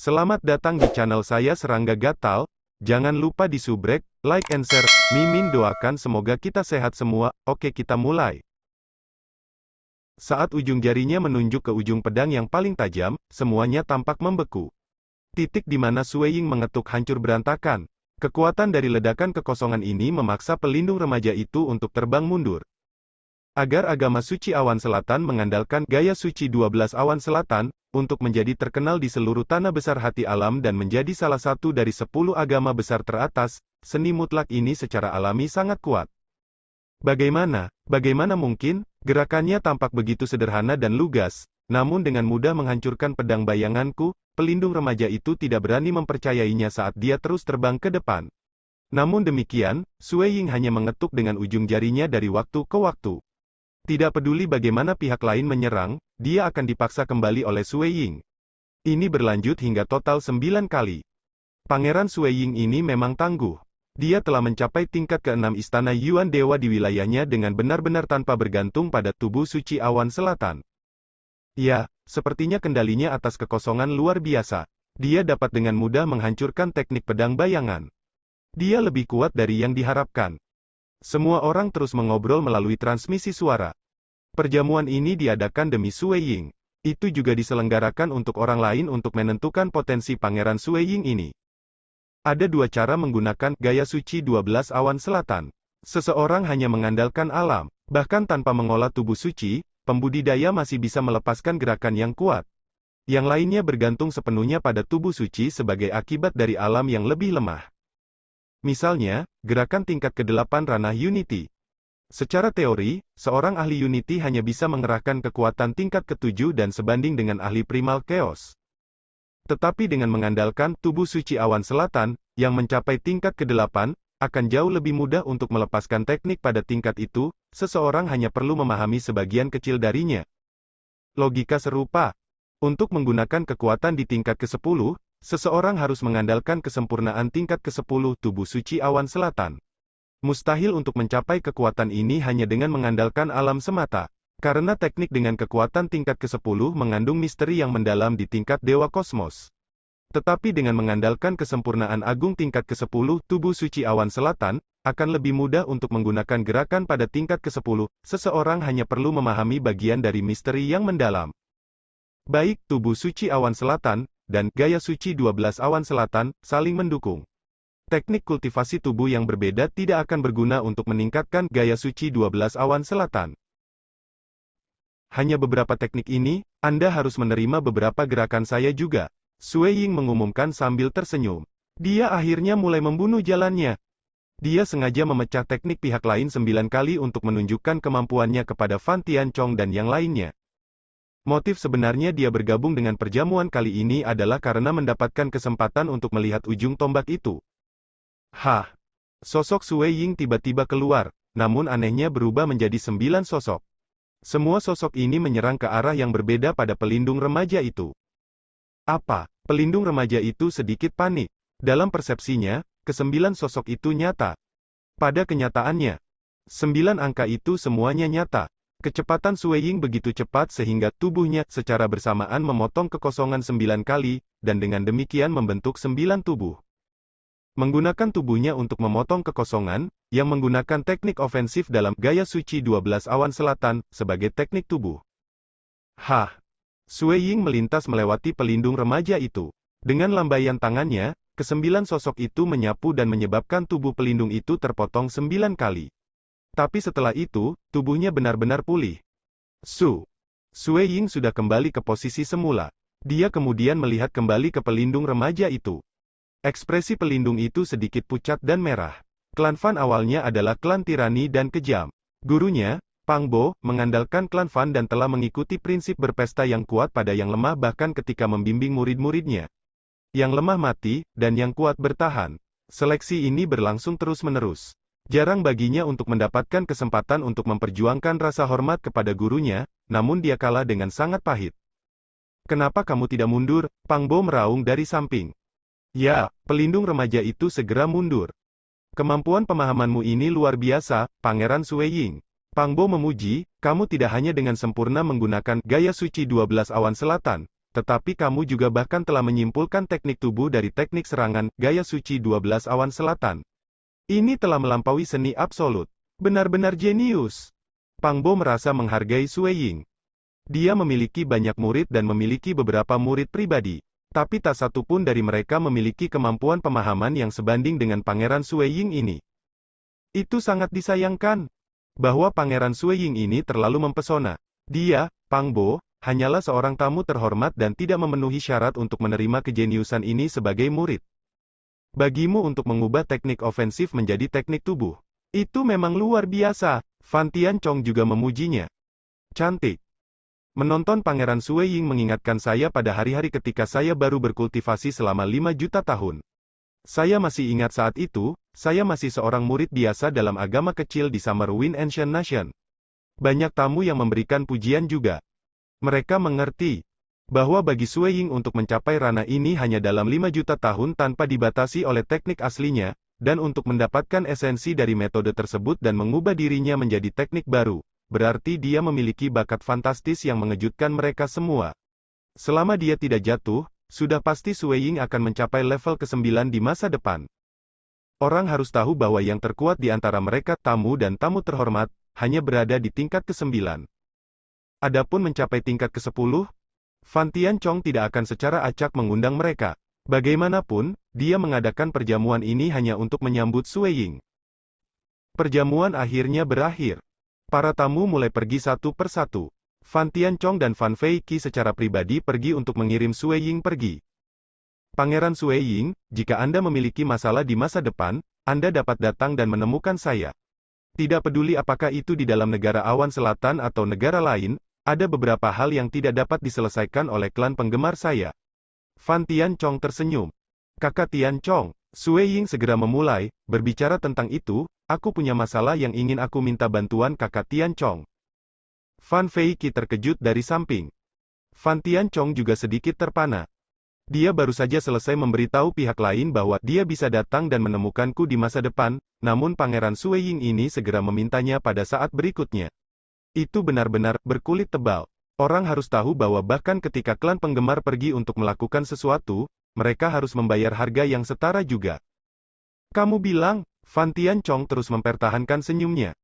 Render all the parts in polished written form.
Selamat datang di channel saya Serangga Gatal. Jangan lupa di subrek, like and share. Mimin doakan semoga kita sehat semua. Oke, kita mulai. Saat ujung jarinya menunjuk ke ujung pedang yang paling tajam, semuanya tampak membeku. Titik di mana Sue Ying mengetuk hancur berantakan. Kekuatan dari ledakan kekosongan ini memaksa pelindung remaja itu untuk terbang mundur. Agar agama suci awan selatan mengandalkan gaya suci 12 awan selatan, untuk menjadi terkenal di seluruh tanah besar hati alam dan menjadi salah satu dari 10 agama besar teratas, seni mutlak ini secara alami sangat kuat. Bagaimana mungkin? Gerakannya tampak begitu sederhana dan lugas, namun dengan mudah menghancurkan pedang bayanganku, pelindung remaja itu tidak berani mempercayainya saat dia terus terbang ke depan. Namun demikian, Sue Ying hanya mengetuk dengan ujung jarinya dari waktu ke waktu. Tidak peduli bagaimana pihak lain menyerang, dia akan dipaksa kembali oleh Sue Ying. Ini berlanjut hingga total 9 kali. Pangeran Sue Ying ini memang tangguh. Dia telah mencapai tingkat ke-6 istana Yuan Dewa di wilayahnya dengan benar-benar tanpa bergantung pada tubuh suci awan selatan. Ya, sepertinya kendalinya atas kekosongan luar biasa. Dia dapat dengan mudah menghancurkan teknik pedang bayangan. Dia lebih kuat dari yang diharapkan. Semua orang terus mengobrol melalui transmisi suara. Perjamuan ini diadakan demi Sue Ying. Itu juga diselenggarakan untuk orang lain untuk menentukan potensi Pangeran Sue Ying ini. Ada dua cara menggunakan gaya suci 12 awan selatan. Seseorang hanya mengandalkan alam, bahkan tanpa mengolah tubuh suci, pembudidaya masih bisa melepaskan gerakan yang kuat. Yang lainnya bergantung sepenuhnya pada tubuh suci sebagai akibat dari alam yang lebih lemah. Misalnya, gerakan tingkat ke-8 ranah Unity. Secara teori, seorang ahli Unity hanya bisa mengerahkan kekuatan tingkat ke-7 dan sebanding dengan ahli Primal Chaos. Tetapi dengan mengandalkan tubuh suci awan selatan, yang mencapai tingkat ke-8, akan jauh lebih mudah untuk melepaskan teknik pada tingkat itu, seseorang hanya perlu memahami sebagian kecil darinya. Logika serupa. Untuk menggunakan kekuatan di tingkat ke-10, seseorang harus mengandalkan kesempurnaan tingkat ke-10 tubuh suci awan selatan. Mustahil untuk mencapai kekuatan ini hanya dengan mengandalkan alam semata. Karena teknik dengan kekuatan tingkat ke-10 mengandung misteri yang mendalam di tingkat Dewa Kosmos. Tetapi dengan mengandalkan kesempurnaan agung tingkat ke-10 tubuh suci awan selatan, akan lebih mudah untuk menggunakan gerakan pada tingkat ke-10, seseorang hanya perlu memahami bagian dari misteri yang mendalam. Baik tubuh suci awan selatan, dan gaya suci 12 awan selatan, saling mendukung. Teknik kultivasi tubuh yang berbeda tidak akan berguna untuk meningkatkan gaya suci 12 awan selatan. Hanya beberapa teknik ini, Anda harus menerima beberapa gerakan saya juga. Sue Ying mengumumkan sambil tersenyum. Dia akhirnya mulai membunuh jalannya. Dia sengaja memecah teknik pihak lain 9 kali untuk menunjukkan kemampuannya kepada Fan Tianchong dan yang lainnya. Motif sebenarnya dia bergabung dengan perjamuan kali ini adalah karena mendapatkan kesempatan untuk melihat ujung tombak itu. Hah! Sosok Sue Ying tiba-tiba keluar, namun anehnya berubah menjadi 9 sosok. Semua sosok ini menyerang ke arah yang berbeda pada pelindung remaja itu. Apa? Pelindung remaja itu sedikit panik. Dalam persepsinya, ke-9 sosok itu nyata. Pada kenyataannya, 9 angka itu semuanya nyata. Kecepatan Sue Ying begitu cepat sehingga tubuhnya secara bersamaan memotong kekosongan 9 kali, dan dengan demikian membentuk 9 tubuh. Menggunakan tubuhnya untuk memotong kekosongan, yang menggunakan teknik ofensif dalam gaya suci 12 awan selatan, sebagai teknik tubuh. Hah! Sue Ying melintas melewati pelindung remaja itu. Dengan lambaian tangannya, ke-9 sosok itu menyapu dan menyebabkan tubuh pelindung itu terpotong 9 kali. Tapi setelah itu, tubuhnya benar-benar pulih. Sue Ying sudah kembali ke posisi semula. Dia kemudian melihat kembali ke pelindung remaja itu. Ekspresi pelindung itu sedikit pucat dan merah. Klan Fan awalnya adalah klan tirani dan kejam. Gurunya, Pang Bo, mengandalkan klan Fan dan telah mengikuti prinsip berpesta yang kuat pada yang lemah bahkan ketika membimbing murid-muridnya. Yang lemah mati, dan yang kuat bertahan. Seleksi ini berlangsung terus-menerus. Jarang baginya untuk mendapatkan kesempatan untuk memperjuangkan rasa hormat kepada gurunya, namun dia kalah dengan sangat pahit. Kenapa kamu tidak mundur? Pang Bo meraung dari samping. Ya, pelindung remaja itu segera mundur. Kemampuan pemahamanmu ini luar biasa, Pangeran Sue Ying. Pang Bo memuji, kamu tidak hanya dengan sempurna menggunakan gaya suci 12 awan selatan, tetapi kamu juga bahkan telah menyimpulkan teknik tubuh dari teknik serangan, gaya suci 12 awan selatan. Ini telah melampaui seni absolut. Benar-benar jenius. Pang Bo merasa menghargai Sue Ying. Dia memiliki banyak murid dan memiliki beberapa murid pribadi. Tapi tak satu pun dari mereka memiliki kemampuan pemahaman yang sebanding dengan Pangeran Sue Ying ini. Itu sangat disayangkan. Bahwa Pangeran Sue Ying ini terlalu mempesona. Dia, Pang Bo, hanyalah seorang tamu terhormat dan tidak memenuhi syarat untuk menerima kejeniusan ini sebagai murid. Bagimu untuk mengubah teknik ofensif menjadi teknik tubuh. Itu memang luar biasa. Fan Tianchong juga memujinya. Cantik. Menonton Pangeran Sue Ying mengingatkan saya pada hari-hari ketika saya baru berkultivasi selama 5 juta tahun. Saya masih ingat saat itu, saya masih seorang murid biasa dalam agama kecil di Summerwind Ancient Nation. Banyak tamu yang memberikan pujian juga. Mereka mengerti bahwa bagi Sue Ying untuk mencapai ranah ini hanya dalam 5 juta tahun tanpa dibatasi oleh teknik aslinya, dan untuk mendapatkan esensi dari metode tersebut dan mengubah dirinya menjadi teknik baru. Berarti dia memiliki bakat fantastis yang mengejutkan mereka semua. Selama dia tidak jatuh, sudah pasti Sue Ying akan mencapai level ke-9 di masa depan. Orang harus tahu bahwa yang terkuat di antara mereka, tamu dan tamu terhormat, hanya berada di tingkat ke-9. Adapun mencapai tingkat ke-10, Fan Tianchong tidak akan secara acak mengundang mereka. Bagaimanapun, dia mengadakan perjamuan ini hanya untuk menyambut Sue Ying. Perjamuan akhirnya berakhir. Para tamu mulai pergi satu per satu. Fan Tianchong dan Fan Fei Qi secara pribadi pergi untuk mengirim Sue Ying pergi. Pangeran Sue Ying, jika Anda memiliki masalah di masa depan, Anda dapat datang dan menemukan saya. Tidak peduli apakah itu di dalam negara awan selatan atau negara lain, ada beberapa hal yang tidak dapat diselesaikan oleh klan penggemar saya. Fan Tianchong tersenyum. Kakak Tianchong, Sue Ying segera memulai, berbicara tentang itu, aku punya masalah yang ingin aku minta bantuan kakak Tianchong. Fan Fei Qi terkejut dari samping. Fan Tianchong juga sedikit terpana. Dia baru saja selesai memberitahu pihak lain bahwa dia bisa datang dan menemukanku di masa depan, namun Pangeran Sue Ying ini segera memintanya pada saat berikutnya. Itu benar-benar berkulit tebal. Orang harus tahu bahwa bahkan ketika klan penggemar pergi untuk melakukan sesuatu, mereka harus membayar harga yang setara juga. Kamu bilang, Fan Tianchong terus mempertahankan senyumnya.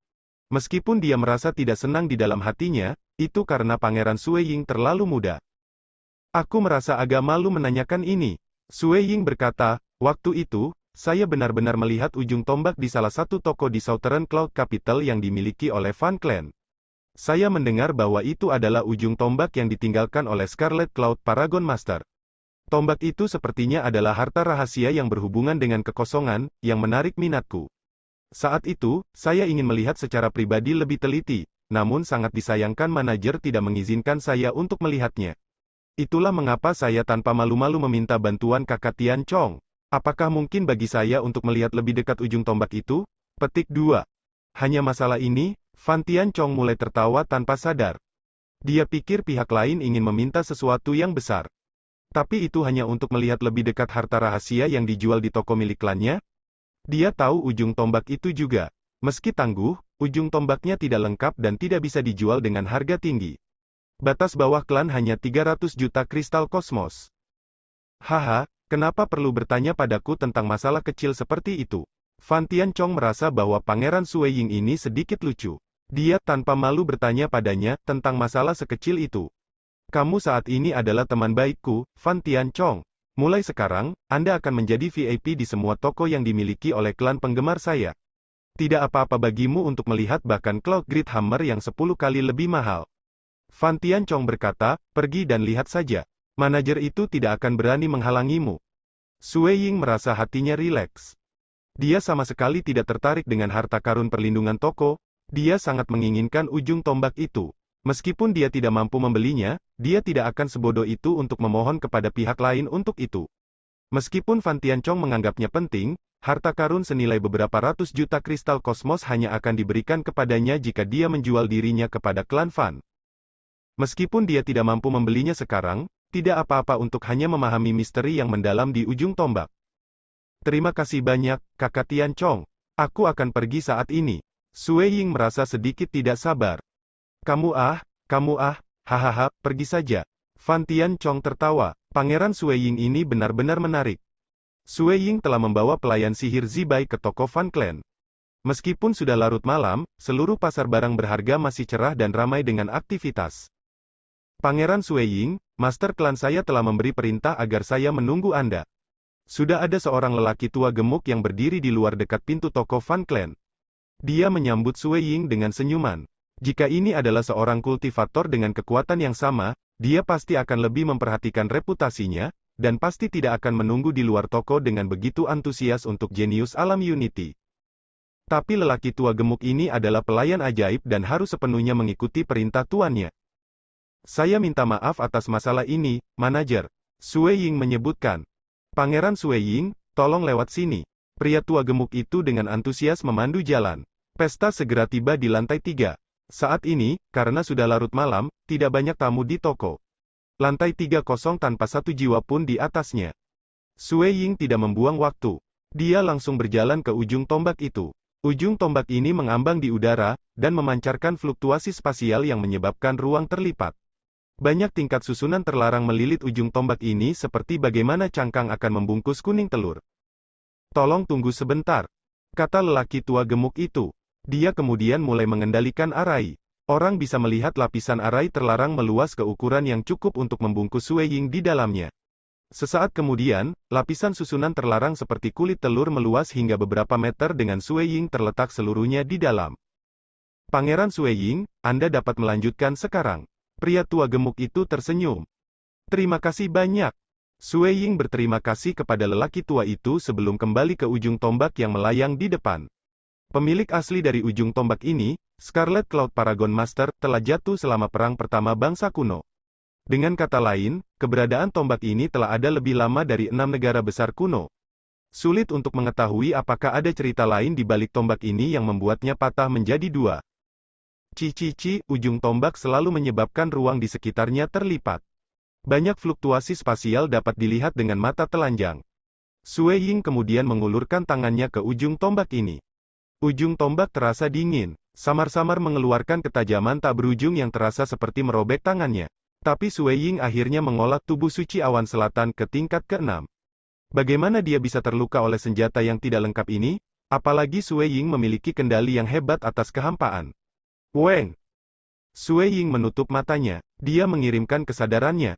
Meskipun dia merasa tidak senang di dalam hatinya, itu karena Pangeran Sue Ying terlalu muda. Aku merasa agak malu menanyakan ini. Sue Ying berkata, waktu itu, saya benar-benar melihat ujung tombak di salah satu toko di Southern Cloud Capital yang dimiliki oleh Fan Clan. Saya mendengar bahwa itu adalah ujung tombak yang ditinggalkan oleh Scarlet Cloud Paragon Master. Tombak itu sepertinya adalah harta rahasia yang berhubungan dengan kekosongan, yang menarik minatku. Saat itu, saya ingin melihat secara pribadi lebih teliti, namun sangat disayangkan manajer tidak mengizinkan saya untuk melihatnya. Itulah mengapa saya tanpa malu-malu meminta bantuan kakak Tianchong. Apakah mungkin bagi saya untuk melihat lebih dekat ujung tombak itu? Petik 2. Hanya masalah ini, Fan Tianchong mulai tertawa tanpa sadar. Dia pikir pihak lain ingin meminta sesuatu yang besar. Tapi itu hanya untuk melihat lebih dekat harta rahasia yang dijual di toko milik klannya? Dia tahu ujung tombak itu juga. Meski tangguh, ujung tombaknya tidak lengkap dan tidak bisa dijual dengan harga tinggi. Batas bawah klan hanya 300 juta kristal kosmos. Haha, kenapa perlu bertanya padaku tentang masalah kecil seperti itu? Fan Tianchong merasa bahwa Pangeran Sue Ying ini sedikit lucu. Dia tanpa malu bertanya padanya tentang masalah sekecil itu. Kamu saat ini adalah teman baikku, Fan Tianchong. Mulai sekarang, Anda akan menjadi VIP di semua toko yang dimiliki oleh klan penggemar saya. Tidak apa-apa bagimu untuk melihat bahkan Cloud Grid Hammer yang 10 kali lebih mahal. Fan Tianchong berkata, pergi dan lihat saja. Manajer itu tidak akan berani menghalangimu. Sue Ying merasa hatinya rileks. Dia sama sekali tidak tertarik dengan harta karun perlindungan toko, dia sangat menginginkan ujung tombak itu. Meskipun dia tidak mampu membelinya, dia tidak akan sebodoh itu untuk memohon kepada pihak lain untuk itu. Meskipun Fan Tianchong menganggapnya penting, harta karun senilai beberapa ratus juta kristal kosmos hanya akan diberikan kepadanya jika dia menjual dirinya kepada klan Fan. Meskipun dia tidak mampu membelinya sekarang, tidak apa-apa untuk hanya memahami misteri yang mendalam di ujung tombak. Terima kasih banyak, kakak Tianchong. Aku akan pergi saat ini. Sue Ying merasa sedikit tidak sabar. Kamu hahaha, pergi saja. Fan Tianchong tertawa. Pangeran Suiying ini benar-benar menarik. Suiying telah membawa pelayan sihir Zibai ke toko Fan Clan. Meskipun sudah larut malam, seluruh pasar barang berharga masih cerah dan ramai dengan aktivitas. Pangeran Suiying, Master Klan saya telah memberi perintah agar saya menunggu Anda. Sudah ada seorang lelaki tua gemuk yang berdiri di luar dekat pintu toko Fan Clan. Dia menyambut Suiying dengan senyuman. Jika ini adalah seorang kultivator dengan kekuatan yang sama, dia pasti akan lebih memperhatikan reputasinya, dan pasti tidak akan menunggu di luar toko dengan begitu antusias untuk jenius alam Unity. Tapi lelaki tua gemuk ini adalah pelayan ajaib dan harus sepenuhnya mengikuti perintah tuannya. Saya minta maaf atas masalah ini, manajer. Suiying menyebutkan. Pangeran Suiying, tolong lewat sini. Pria tua gemuk itu dengan antusias memandu jalan. Pesta segera tiba di lantai 3. Saat ini, karena sudah larut malam, tidak banyak tamu di toko. Lantai 3 kosong tanpa satu jiwa pun di atasnya. Suiying tidak membuang waktu. Dia langsung berjalan ke ujung tombak itu. Ujung tombak ini mengambang di udara, dan memancarkan fluktuasi spasial yang menyebabkan ruang terlipat. Banyak tingkat susunan terlarang melilit ujung tombak ini seperti bagaimana cangkang akan membungkus kuning telur. Tolong tunggu sebentar, kata lelaki tua gemuk itu. Dia kemudian mulai mengendalikan arai. Orang bisa melihat lapisan arai terlarang meluas ke ukuran yang cukup untuk membungkus Suiying di dalamnya. Sesaat kemudian, lapisan susunan terlarang seperti kulit telur meluas hingga beberapa meter dengan Suiying terletak seluruhnya di dalam. Pangeran Suiying, Anda dapat melanjutkan sekarang. Pria tua gemuk itu tersenyum. Terima kasih banyak. Suiying berterima kasih kepada lelaki tua itu sebelum kembali ke ujung tombak yang melayang di depan. Pemilik asli dari ujung tombak ini, Scarlet Cloud Paragon Master, telah jatuh selama Perang Pertama Bangsa Kuno. Dengan kata lain, keberadaan tombak ini telah ada lebih lama dari 6 negara besar kuno. Sulit untuk mengetahui apakah ada cerita lain di balik tombak ini yang membuatnya patah menjadi 2. Ujung tombak selalu menyebabkan ruang di sekitarnya terlipat. Banyak fluktuasi spasial dapat dilihat dengan mata telanjang. Suiying kemudian mengulurkan tangannya ke ujung tombak ini. Ujung tombak terasa dingin, samar-samar mengeluarkan ketajaman tak berujung yang terasa seperti merobek tangannya. Tapi Suiying akhirnya mengolah tubuh suci awan selatan ke tingkat ke-6. Bagaimana dia bisa terluka oleh senjata yang tidak lengkap ini? Apalagi Suiying memiliki kendali yang hebat atas kehampaan. Weng! Suiying menutup matanya. Dia mengirimkan kesadarannya.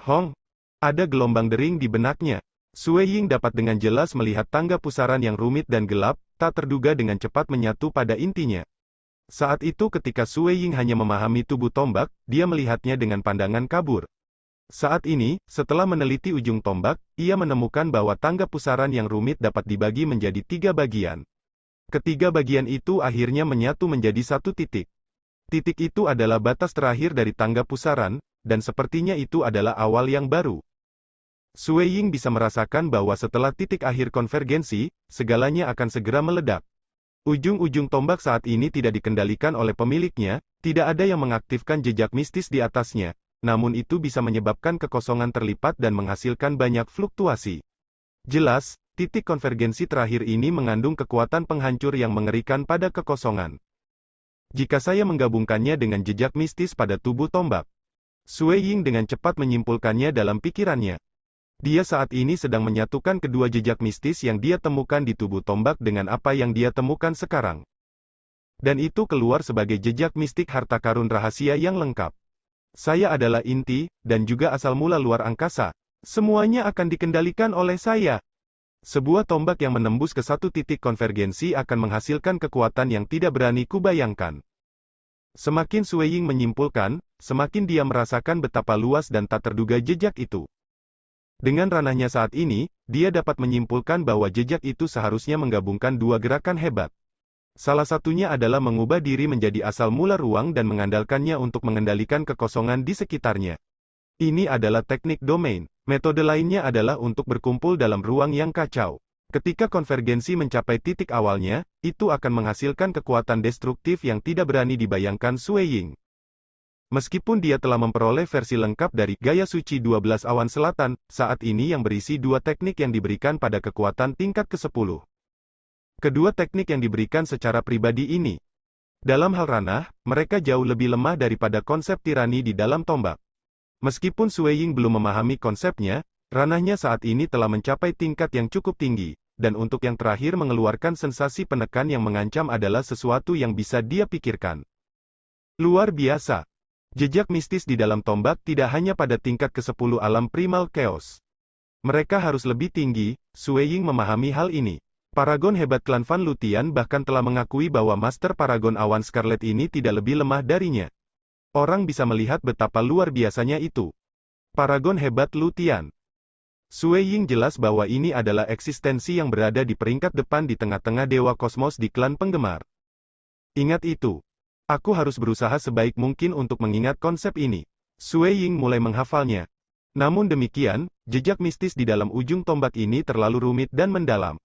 Hong! Ada gelombang dering di benaknya. Suiying dapat dengan jelas melihat tangga pusaran yang rumit dan gelap, tak terduga dengan cepat menyatu pada intinya. Saat itu ketika Suiying hanya memahami tubuh tombak, dia melihatnya dengan pandangan kabur. Saat ini, setelah meneliti ujung tombak, ia menemukan bahwa tangga pusaran yang rumit dapat dibagi menjadi 3 bagian. Ketiga bagian itu akhirnya menyatu menjadi satu titik. Titik itu adalah batas terakhir dari tangga pusaran, dan sepertinya itu adalah awal yang baru. Suiying bisa merasakan bahwa setelah titik akhir konvergensi, segalanya akan segera meledak. Ujung-ujung tombak saat ini tidak dikendalikan oleh pemiliknya, tidak ada yang mengaktifkan jejak mistis di atasnya, namun itu bisa menyebabkan kekosongan terlipat dan menghasilkan banyak fluktuasi. Jelas, titik konvergensi terakhir ini mengandung kekuatan penghancur yang mengerikan pada kekosongan. Jika saya menggabungkannya dengan jejak mistis pada tubuh tombak, Suiying dengan cepat menyimpulkannya dalam pikirannya. Dia saat ini sedang menyatukan kedua jejak mistis yang dia temukan di tubuh tombak dengan apa yang dia temukan sekarang. Dan itu keluar sebagai jejak mistik harta karun rahasia yang lengkap. Saya adalah inti, dan juga asal mula luar angkasa. Semuanya akan dikendalikan oleh saya. Sebuah tombak yang menembus ke satu titik konvergensi akan menghasilkan kekuatan yang tidak berani kubayangkan. Semakin Suiying menyimpulkan, semakin dia merasakan betapa luas dan tak terduga jejak itu. Dengan ranahnya saat ini, dia dapat menyimpulkan bahwa jejak itu seharusnya menggabungkan 2 gerakan hebat. Salah satunya adalah mengubah diri menjadi asal mula ruang dan mengandalkannya untuk mengendalikan kekosongan di sekitarnya. Ini adalah teknik domain. Metode lainnya adalah untuk berkumpul dalam ruang yang kacau. Ketika konvergensi mencapai titik awalnya, itu akan menghasilkan kekuatan destruktif yang tidak berani dibayangkan Suiying. Meskipun dia telah memperoleh versi lengkap dari Gaya Suci 12 Awan Selatan, saat ini yang berisi 2 teknik yang diberikan pada kekuatan tingkat ke-10. Kedua teknik yang diberikan secara pribadi ini. Dalam hal ranah, mereka jauh lebih lemah daripada konsep tirani di dalam tombak. Meskipun Sue Ying belum memahami konsepnya, ranahnya saat ini telah mencapai tingkat yang cukup tinggi, dan untuk yang terakhir mengeluarkan sensasi penekan yang mengancam adalah sesuatu yang bisa dia pikirkan. Luar biasa. Jejak mistis di dalam tombak tidak hanya pada tingkat ke-10 alam primal chaos. Mereka harus lebih tinggi, Sue Ying memahami hal ini. Paragon hebat klan Van Lutian bahkan telah mengakui bahwa Master Paragon Awan Scarlet ini tidak lebih lemah darinya. Orang bisa melihat betapa luar biasanya itu. Paragon hebat Lutian. Sue Ying jelas bahwa ini adalah eksistensi yang berada di peringkat depan di tengah-tengah dewa kosmos di klan penggemar. Ingat itu. Aku harus berusaha sebaik mungkin untuk mengingat konsep ini. Sue Ying mulai menghafalnya. Namun demikian, jejak mistis di dalam ujung tombak ini terlalu rumit dan mendalam.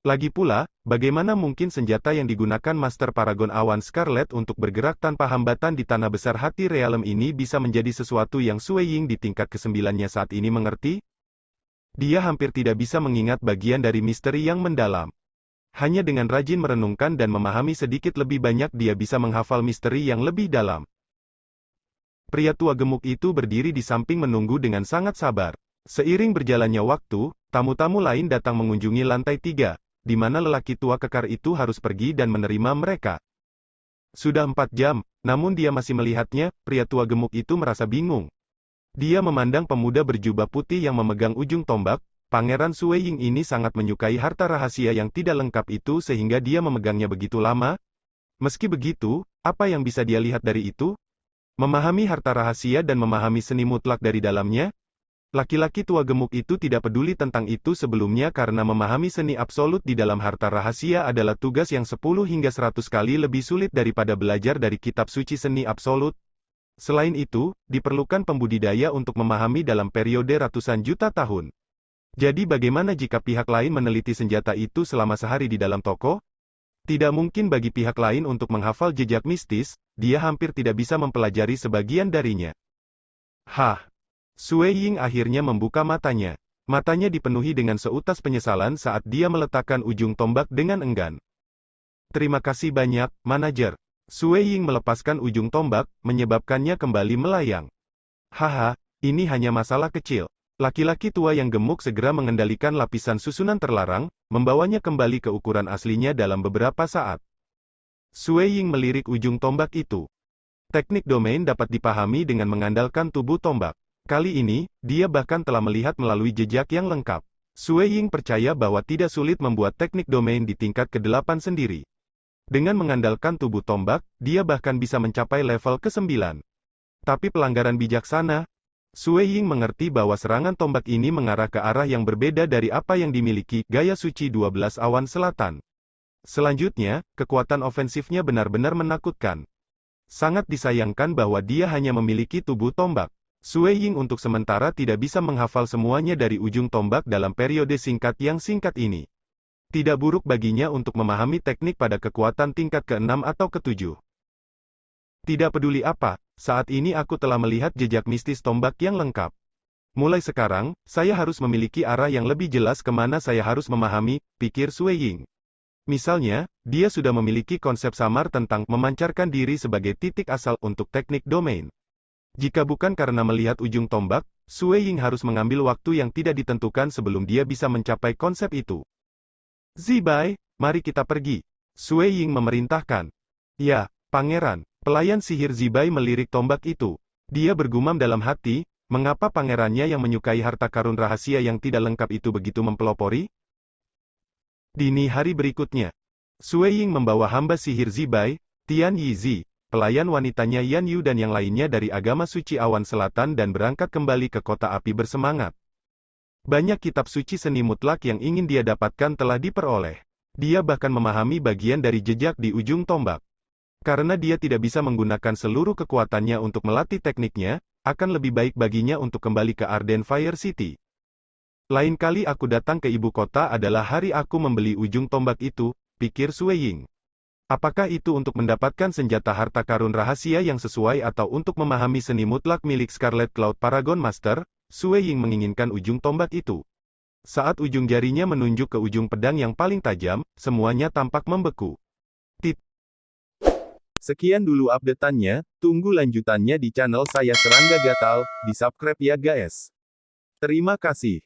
Lagi pula, bagaimana mungkin senjata yang digunakan Master Paragon Awan Scarlet untuk bergerak tanpa hambatan di tanah besar hati realem ini bisa menjadi sesuatu yang Sue Ying di tingkat ke-9-nya saat ini mengerti? Dia hampir tidak bisa mengingat bagian dari misteri yang mendalam. Hanya dengan rajin merenungkan dan memahami sedikit lebih banyak dia bisa menghafal misteri yang lebih dalam. Pria tua gemuk itu berdiri di samping menunggu dengan sangat sabar. Seiring berjalannya waktu, tamu-tamu lain datang mengunjungi lantai 3. Di mana lelaki tua kekar itu harus pergi dan menerima mereka. Sudah 4 jam, namun dia masih melihatnya, pria tua gemuk itu merasa bingung. Dia memandang pemuda berjubah putih yang memegang ujung tombak, Pangeran Sue Ying ini sangat menyukai harta rahasia yang tidak lengkap itu sehingga dia memegangnya begitu lama. Meski begitu, apa yang bisa dia lihat dari itu? Memahami harta rahasia dan memahami seni mutlak dari dalamnya? Laki-laki tua gemuk itu tidak peduli tentang itu sebelumnya karena memahami seni absolut di dalam harta rahasia adalah tugas yang 10 hingga 100 kali lebih sulit daripada belajar dari kitab suci seni absolut. Selain itu, diperlukan pembudidaya untuk memahami dalam periode ratusan juta tahun. Jadi bagaimana jika pihak lain meneliti senjata itu selama sehari di dalam toko? Tidak mungkin bagi pihak lain untuk menghafal jejak mistis, dia hampir tidak bisa mempelajari sebagian darinya. Hah! Sue Ying akhirnya membuka matanya. Matanya dipenuhi dengan seutas penyesalan saat dia meletakkan ujung tombak dengan enggan. Terima kasih banyak, manajer. Sue Ying melepaskan ujung tombak, menyebabkannya kembali melayang. Haha, ini hanya masalah kecil. Laki-laki tua yang gemuk segera mengendalikan lapisan susunan terlarang, membawanya kembali ke ukuran aslinya dalam beberapa saat. Sue Ying melirik ujung tombak itu. Teknik domain dapat dipahami dengan mengandalkan tubuh tombak. Kali ini, dia bahkan telah melihat melalui jejak yang lengkap. Sue Ying percaya bahwa tidak sulit membuat teknik domain di tingkat ke-8 sendiri. Dengan mengandalkan tubuh tombak, dia bahkan bisa mencapai level ke-9. Tapi pelanggaran bijaksana, Sue Ying mengerti bahwa serangan tombak ini mengarah ke arah yang berbeda dari apa yang dimiliki gaya suci 12 awan selatan. Selanjutnya, kekuatan ofensifnya benar-benar menakutkan. Sangat disayangkan bahwa dia hanya memiliki tubuh tombak. Sue Ying untuk sementara tidak bisa menghafal semuanya dari ujung tombak dalam periode singkat yang singkat ini. Tidak buruk baginya untuk memahami teknik pada kekuatan tingkat ke-6 atau ke-7. Tidak peduli apa, saat ini aku telah melihat jejak mistis tombak yang lengkap. Mulai sekarang, saya harus memiliki arah yang lebih jelas kemana saya harus memahami, pikir Sue Ying. Misalnya, dia sudah memiliki konsep samar tentang memancarkan diri sebagai titik asal untuk teknik domain. Jika bukan karena melihat ujung tombak, Sue Ying harus mengambil waktu yang tidak ditentukan sebelum dia bisa mencapai konsep itu. Zibai, mari kita pergi. Sue Ying memerintahkan. Ya, pangeran. Pelayan sihir Zibai melirik tombak itu. Dia bergumam dalam hati, mengapa pangerannya yang menyukai harta karun rahasia yang tidak lengkap itu begitu mempelopori? Dini hari berikutnya, Sue Ying membawa hamba sihir Zibai, Tian Yizi, pelayan wanitanya Yan Yu dan yang lainnya dari agama suci awan selatan dan berangkat kembali ke kota api bersemangat. Banyak kitab suci seni mutlak yang ingin dia dapatkan telah diperoleh. Dia bahkan memahami bagian dari jejak di ujung tombak. Karena dia tidak bisa menggunakan seluruh kekuatannya untuk melatih tekniknya, akan lebih baik baginya untuk kembali ke Arden Fire City. Lain kali aku datang ke ibu kota adalah hari aku membeli ujung tombak itu, pikir Sue Ying. Apakah itu untuk mendapatkan senjata harta karun rahasia yang sesuai atau untuk memahami seni mutlak milik Scarlet Cloud Paragon Master? Sue Ying menginginkan ujung tombak itu. Saat ujung jarinya menunjuk ke ujung pedang yang paling tajam, semuanya tampak membeku. Sekian dulu updateannya, tunggu lanjutannya di channel saya Serangga Gatal, di subscribe ya guys. Terima kasih.